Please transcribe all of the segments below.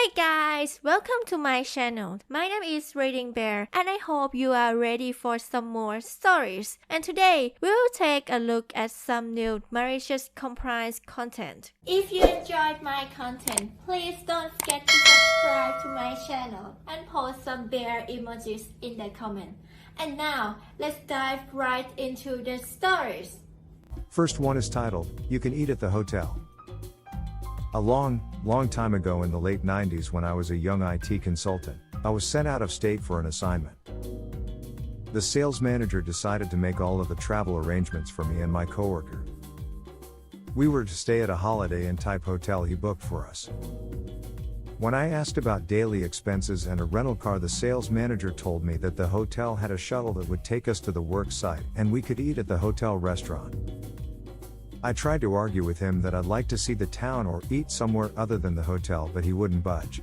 Hey guys, welcome to my channel. My name is ReadingBear and I hope you are ready for some more stories. And today, we will take a look at some new malicious compliance content. If you enjoyed my content, please don't forget to subscribe to my channel and post some bear emojis in the comment. And now, let's dive right into the stories. First one is titled, You Can Eat at the Hotel. A long time ago in the late 90s when I was a young IT consultant, I was sent out of state for an assignment. The sales manager decided to make all of the travel arrangements for me and my coworker. We were to stay at a Holiday Inn type hotel he booked for us. When I asked about daily expenses and a rental car, the sales manager told me that the hotel had a shuttle that would take us to the work site and we could eat at the hotel restaurant. I tried to argue with him that I'd like to see the town or eat somewhere other than the hotel, but he wouldn't budge.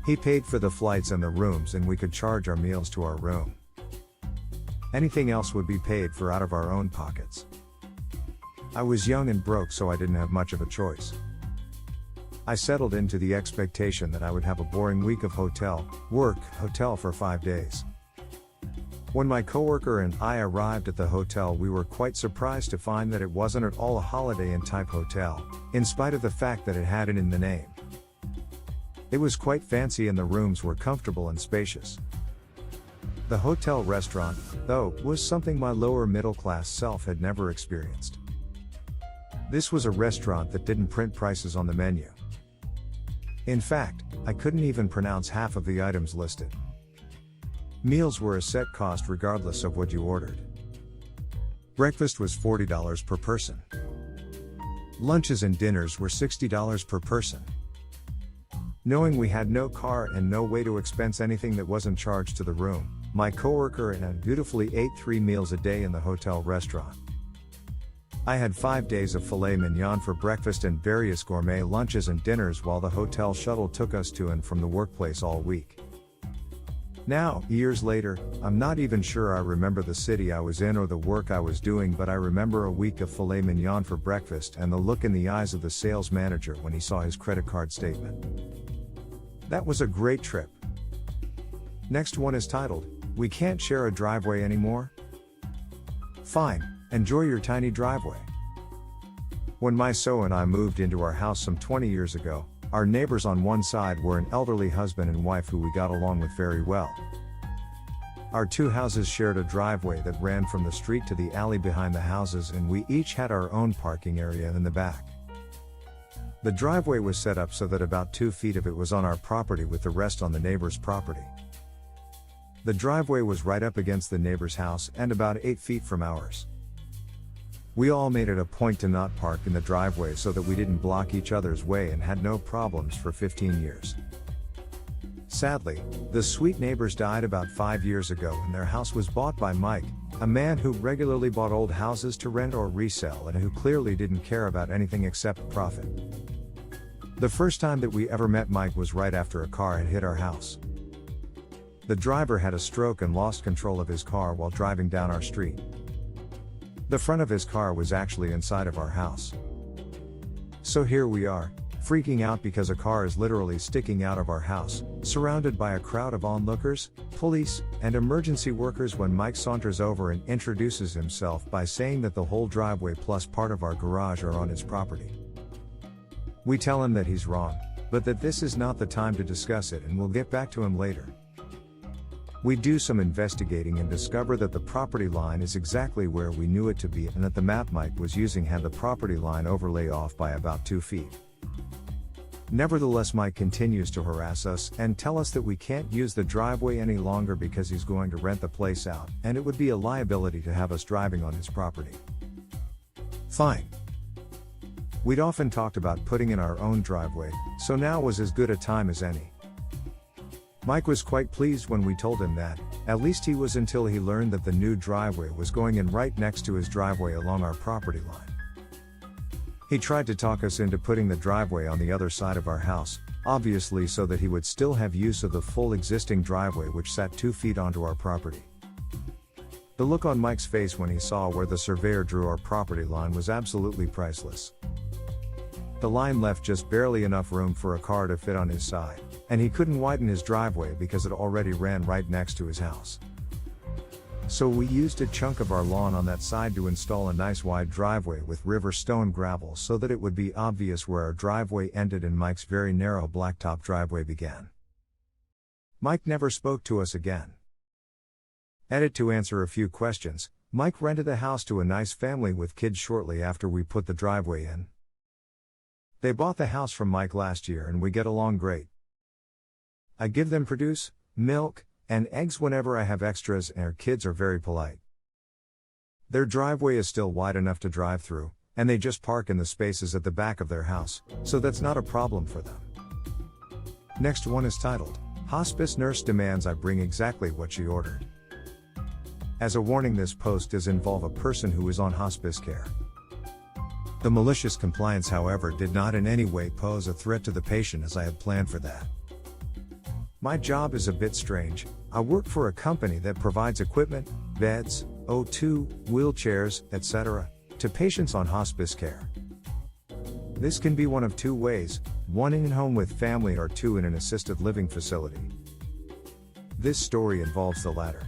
He paid for the flights and the rooms and we could charge our meals to our room. Anything else would be paid for out of our own pockets. I was young and broke, so I didn't have much of a choice. I settled into the expectation that I would have a boring week of hotel for 5 days. When my coworker and I arrived at the hotel, we were quite surprised to find that it wasn't at all a Holiday Inn type hotel, in spite of the fact that it had it in the name. It was quite fancy and the rooms were comfortable and spacious. The hotel restaurant, though, was something my lower middle class self had never experienced. This was a restaurant that didn't print prices on the menu. In fact, I couldn't even pronounce half of the items listed. Meals were a set cost regardless of what you ordered. Breakfast was $40 per person. Lunches and dinners were $60 per person. Knowing we had no car and no way to expense anything that wasn't charged to the room, my coworker and I dutifully ate 3 meals a day in the hotel restaurant. I had 5 days of filet mignon for breakfast and various gourmet lunches and dinners while the hotel shuttle took us to and from the workplace all week. Now, years later, I'm not even sure I remember the city I was in or the work I was doing, but I remember a week of filet mignon for breakfast and the look in the eyes of the sales manager when he saw his credit card statement. That was a great trip. Next one is titled, We Can't Share a Driveway Anymore? Fine, enjoy your tiny driveway. When my so and I moved into our house some 20 years ago, our neighbors on one side were an elderly husband and wife who we got along with very well. Our 2 houses shared a driveway that ran from the street to the alley behind the houses, and we each had our own parking area in the back. The driveway was set up so that about 2 feet of it was on our property with the rest on the neighbor's property. The driveway was right up against the neighbor's house and about 8 feet from ours. We all made it a point to not park in the driveway so that we didn't block each other's way and had no problems for 15 years. Sadly, the sweet neighbors died about 5 years ago and their house was bought by Mike, a man who regularly bought old houses to rent or resell and who clearly didn't care about anything except profit. The first time that we ever met Mike was right after a car had hit our house. The driver had a stroke and lost control of his car while driving down our street. The front of his car was actually inside of our house. So here we are, freaking out because a car is literally sticking out of our house, surrounded by a crowd of onlookers, police, and emergency workers when Mike saunters over and introduces himself by saying that the whole driveway plus part of our garage are on his property. We tell him that he's wrong, but that this is not the time to discuss it and we'll get back to him later. We do some investigating and discover that the property line is exactly where we knew it to be and that the map Mike was using had the property line overlay off by about 2 feet. Nevertheless, Mike continues to harass us and tell us that we can't use the driveway any longer because he's going to rent the place out, and it would be a liability to have us driving on his property. Fine. We'd often talked about putting in our own driveway, so now was as good a time as any. Mike was quite pleased when we told him that, at least he was until he learned that the new driveway was going in right next to his driveway along our property line. He tried to talk us into putting the driveway on the other side of our house, obviously so that he would still have use of the full existing driveway which sat 2 feet onto our property. The look on Mike's face when he saw where the surveyor drew our property line was absolutely priceless. The line left just barely enough room for a car to fit on his side, and he couldn't widen his driveway because it already ran right next to his house. So we used a chunk of our lawn on that side to install a nice wide driveway with river stone gravel so that it would be obvious where our driveway ended and Mike's very narrow blacktop driveway began. Mike never spoke to us again. Edit to answer a few questions. Mike rented a house to a nice family with kids shortly after we put the driveway in. They bought the house from Mike last year and we get along great. I give them produce, milk, and eggs whenever I have extras, and our kids are very polite. Their driveway is still wide enough to drive through, and they just park in the spaces at the back of their house, so that's not a problem for them. Next one is titled, Hospice Nurse Demands I Bring Exactly What She Ordered. As a warning, this post does involve a person who is on hospice care. The malicious compliance, however, did not in any way pose a threat to the patient as I had planned for that. My job is a bit strange. I work for a company that provides equipment, beds, O2, wheelchairs, etc., to patients on hospice care. This can be one of two ways, one in home with family or two in an assisted living facility. This story involves the latter.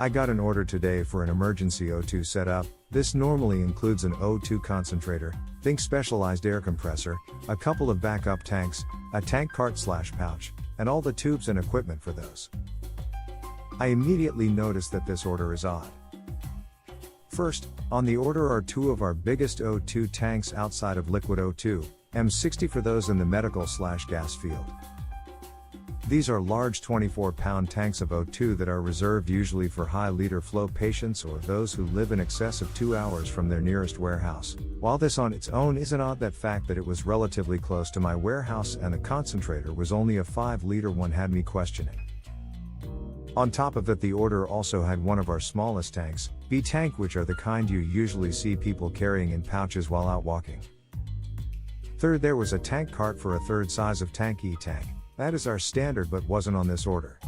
I got an order today for an emergency O2 setup. This normally includes an O2 concentrator, think specialized air compressor, a couple of backup tanks, a tank cart/pouch, and all the tubes and equipment for those. I immediately noticed that this order is odd. First, on the order are two of our biggest O2 tanks outside of liquid O2, M60 for those in the medical/gas field. These are large 24-pound tanks of O2 that are reserved usually for high-liter flow patients or those who live in excess of 2 hours from their nearest warehouse. While this on its own isn't odd, that fact that it was relatively close to my warehouse and the concentrator was only a 5-liter one had me questioning. On top of that, the order also had one of our smallest tanks, B tank, which are the kind you usually see people carrying in pouches while out walking. Third, there was a tank cart for a third size of tank E tank. That is our standard but wasn't on this order.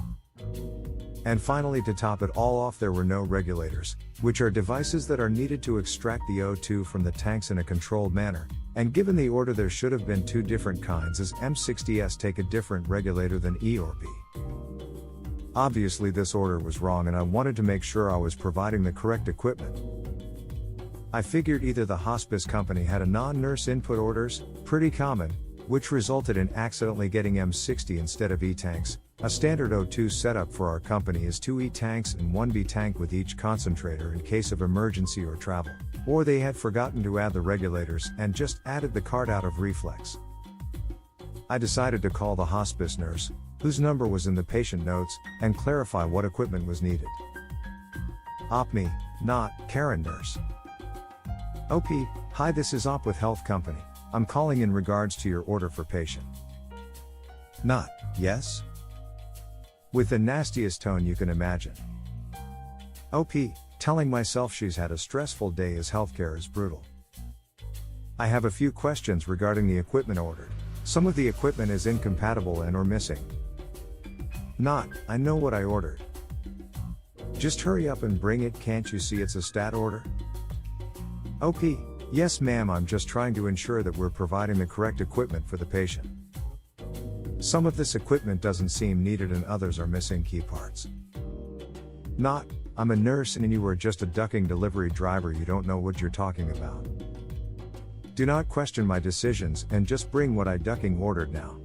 And finally, to top it all off, there were no regulators, which are devices that are needed to extract the O2 from the tanks in a controlled manner, and given the order there should have been two different kinds, as M60s take a different regulator than E or B. Obviously this order was wrong and I wanted to make sure I was providing the correct equipment. I figured either the hospice company had a non-nurse input orders, pretty common, which resulted in accidentally getting M60 instead of E-tanks. A standard O2 setup for our company is 2 E-tanks and 1 B-tank with each concentrator in case of emergency or travel. Or they had forgotten to add the regulators and just added the cart out of reflex. I decided to call the hospice nurse, whose number was in the patient notes, and clarify what equipment was needed. OP-me, not Karen nurse. OP, hi, this is OP with Health Company. I'm calling in regards to your order for patient. Not, yes? With the nastiest tone you can imagine. OP, telling myself she's had a stressful day as healthcare is brutal. I have a few questions regarding the equipment ordered. Some of the equipment is incompatible and or missing. Not, I know what I ordered. Just hurry up and bring it, can't you see it's a stat order? OP, yes ma'am, I'm just trying to ensure that we're providing the correct equipment for the patient. Some of this equipment doesn't seem needed and others are missing key parts. Not, I'm a nurse and you are just a ducking delivery driver, you don't know what you're talking about. Do not question my decisions and just bring what I ducking ordered now.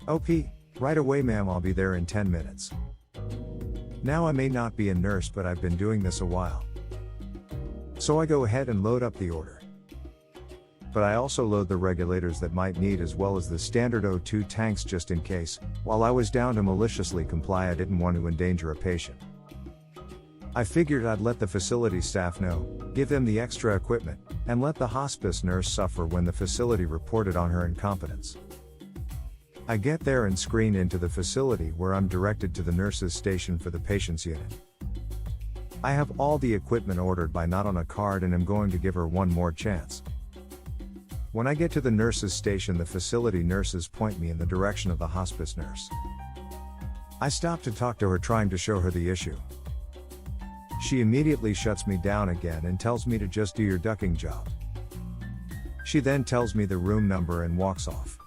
OP, right away ma'am, I'll be there in 10 minutes. Now I may not be a nurse but I've been doing this a while. So I go ahead and load up the order. But I also load the regulators that might need as well as the standard O2 tanks just in case. While I was down to maliciously comply, I didn't want to endanger a patient. I figured I'd let the facility staff know, give them the extra equipment, and let the hospice nurse suffer when the facility reported on her incompetence. I get there and screen into the facility where I'm directed to the nurse's station for the patient's unit. I have all the equipment ordered by not on a card and am going to give her one more chance. When I get to the nurse's station, the facility nurses point me in the direction of the hospice nurse. I stop to talk to her, trying to show her the issue. She immediately shuts me down again and tells me to just do your ducking job. She then tells me the room number and walks off.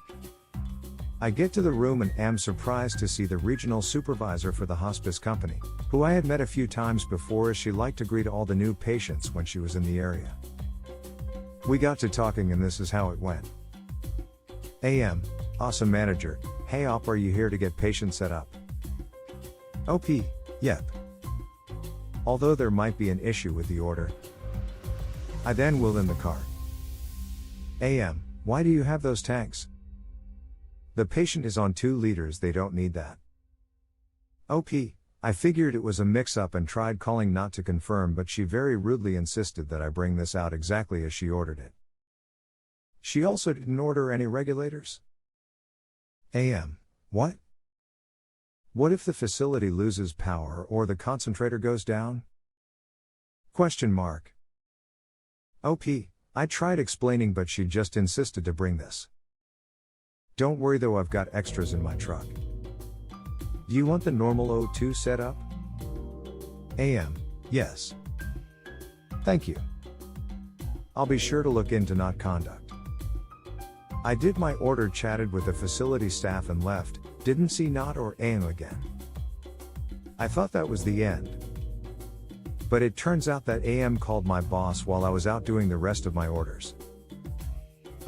I get to the room and am surprised to see the regional supervisor for the hospice company, who I had met a few times before, as she liked to greet all the new patients when she was in the area. We got to talking and this is how it went. AM, awesome manager, hey op, are you here to get patients set up? OP, yep. Although there might be an issue with the order. I then wheel in the cart. AM, why do you have those tanks? The patient is on 2 liters, they don't need that. OP, I figured it was a mix-up and tried calling not to confirm, but she very rudely insisted that I bring this out exactly as she ordered it. She also didn't order any regulators? AM, what? What if the facility loses power or the concentrator goes down? Question mark. OP, I tried explaining but she just insisted to bring this. Don't worry though, I've got extras in my truck. Do you want the normal O2 setup? AM, yes. Thank you. I'll be sure to look into not conduct. I did my order, chatted with the facility staff and left, didn't see not or AM again. I thought that was the end. But it turns out that AM called my boss while I was out doing the rest of my orders.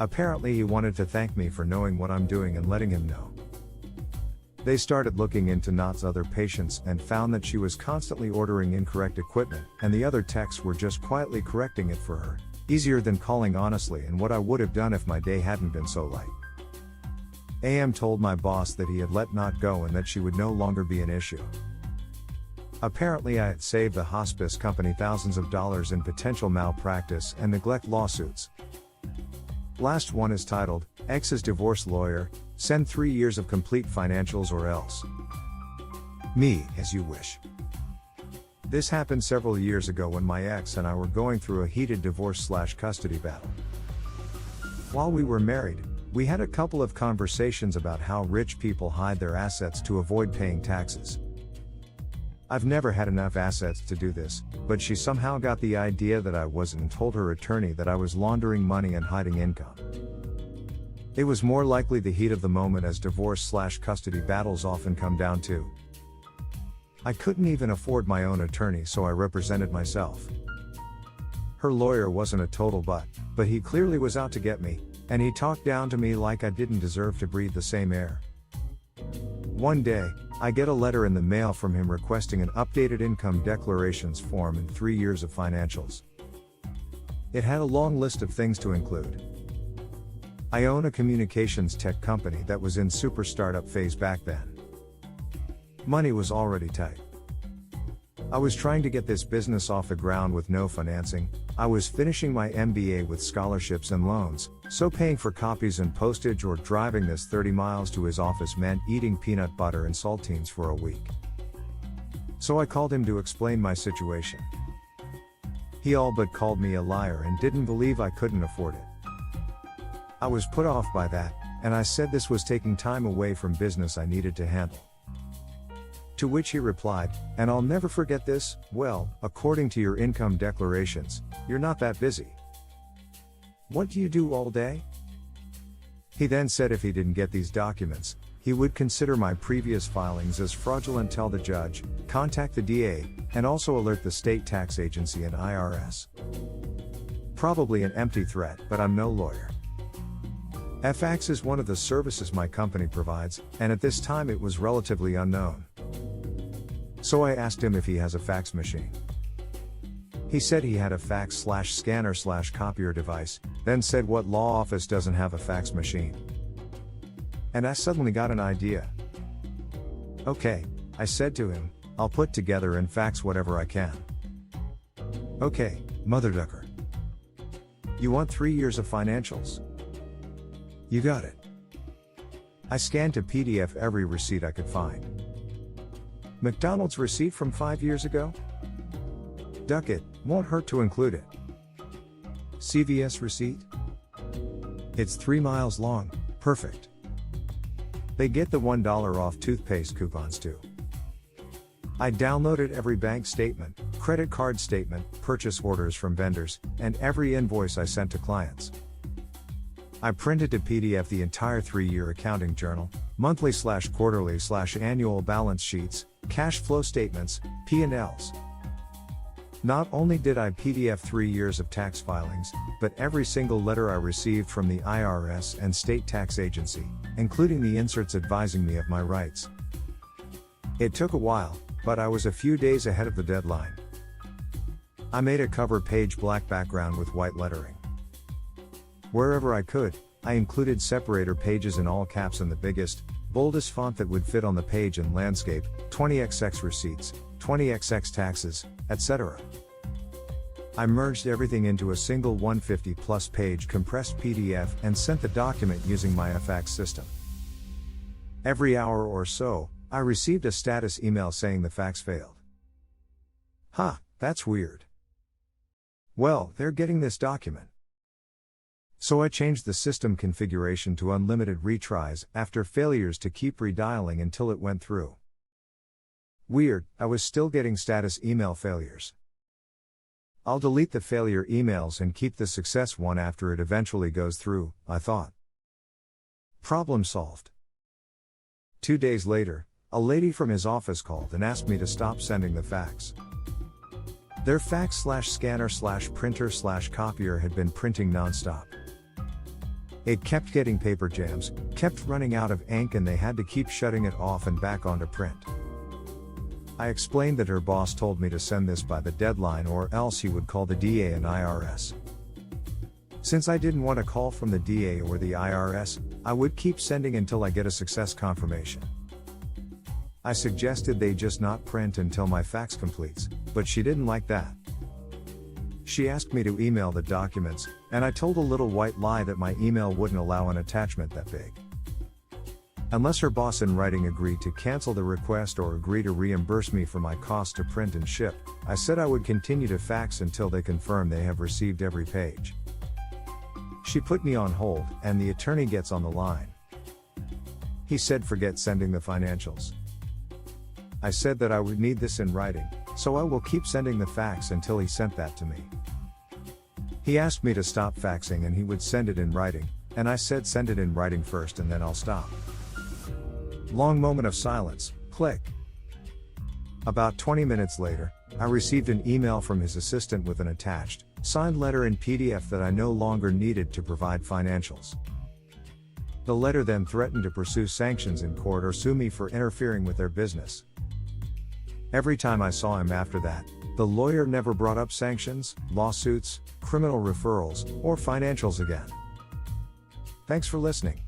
Apparently he wanted to thank me for knowing what I'm doing and letting him know. They started looking into Not's other patients and found that she was constantly ordering incorrect equipment, and the other techs were just quietly correcting it for her. Easier than calling honestly, and what I would have done if my day hadn't been so light. AM told my boss that he had let Not go and that she would no longer be an issue. Apparently I had saved the hospice company thousands of dollars in potential malpractice and neglect lawsuits. Last one is titled, Ex's Divorce Lawyer, Send 3 years of complete financials or else. Me, as you wish. This happened several years ago when my ex and I were going through a heated divorce/custody battle. While we were married, we had a couple of conversations about how rich people hide their assets to avoid paying taxes. I've never had enough assets to do this, but she somehow got the idea that I wasn't and told her attorney that I was laundering money and hiding income. It was more likely the heat of the moment, as divorce/custody battles often come down to. I couldn't even afford my own attorney, so I represented myself. Her lawyer wasn't a total butt, but he clearly was out to get me, and he talked down to me like I didn't deserve to breathe the same air. One day, I get a letter in the mail from him requesting an updated income declarations form and 3 years of financials. It had a long list of things to include. I own a communications tech company that was in super startup phase back then. Money was already tight. I was trying to get this business off the ground with no financing. I was finishing my MBA with scholarships and loans, so paying for copies and postage or driving this 30 miles to his office meant eating peanut butter and saltines for a week. So I called him to explain my situation. He all but called me a liar and didn't believe I couldn't afford it. I was put off by that, and I said this was taking time away from business I needed to handle. To which he replied, and I'll never forget this, well, according to your income declarations, you're not that busy. What do you do all day? He then said if he didn't get these documents, he would consider my previous filings as fraudulent, tell the judge, contact the DA, and also alert the state tax agency and IRS. Probably an empty threat, but I'm no lawyer. FX is one of the services my company provides, and at this time it was relatively unknown. So I asked him if he has a fax machine. He said he had a fax/scanner/copier device, then said what law office doesn't have a fax machine? And I suddenly got an idea. Okay, I said to him, I'll put together and fax whatever I can. Okay, mother ducker. You want 3 years of financials? You got it. I scanned to PDF every receipt I could find. McDonald's receipt from 5 years ago? Duck it, won't hurt to include it. CVS receipt? It's 3 miles long, perfect. They get the $1 off toothpaste coupons too. I downloaded every bank statement, credit card statement, purchase orders from vendors, and every invoice I sent to clients. I printed to PDF the entire 3-year accounting journal, monthly/quarterly/annual balance sheets, cash flow statements, P&Ls. Not only did I PDF 3 years of tax filings, but every single letter I received from the IRS and state tax agency, including the inserts advising me of my rights. It took a while, but I was a few days ahead of the deadline. I made a cover page black background with white lettering. Wherever I could, I included separator pages in all caps in the biggest, boldest font that would fit on the page in landscape, 20xx receipts, 20xx taxes, etc. I merged everything into a single 150-plus page compressed PDF and sent the document using my fax system. Every hour or so, I received a status email saying the fax failed. Huh, that's weird. Well, they're getting this document. So I changed the system configuration to unlimited retries after failures to keep redialing until it went through. Weird, I was still getting status email failures. I'll delete the failure emails and keep the success one after it eventually goes through, I thought. Problem solved. 2 days later, a lady from his office called and asked me to stop sending the fax. Their fax/scanner/printer/copier had been printing nonstop. It kept getting paper jams, kept running out of ink, and they had to keep shutting it off and back onto print. I explained that her boss told me to send this by the deadline or else he would call the DA and IRS. Since I didn't want a call from the DA or the IRS, I would keep sending until I get a success confirmation. I suggested they just not print until my fax completes, but she didn't like that. She asked me to email the documents, and I told a little white lie that my email wouldn't allow an attachment that big. Unless her boss in writing agreed to cancel the request or agree to reimburse me for my cost to print and ship, I said I would continue to fax until they confirm they have received every page. She put me on hold, and the attorney gets on the line. He said forget sending the financials. I said that I would need this in writing, so I will keep sending the fax until he sent that to me. He asked me to stop faxing and he would send it in writing, and I said send it in writing first and then I'll stop. Long moment of silence, click. About 20 minutes later, I received an email from his assistant with an attached, signed letter in PDF that I no longer needed to provide financials. The letter then threatened to pursue sanctions in court or sue me for interfering with their business. Every time I saw him after that, the lawyer never brought up sanctions, lawsuits, criminal referrals, or financials again. Thanks for listening.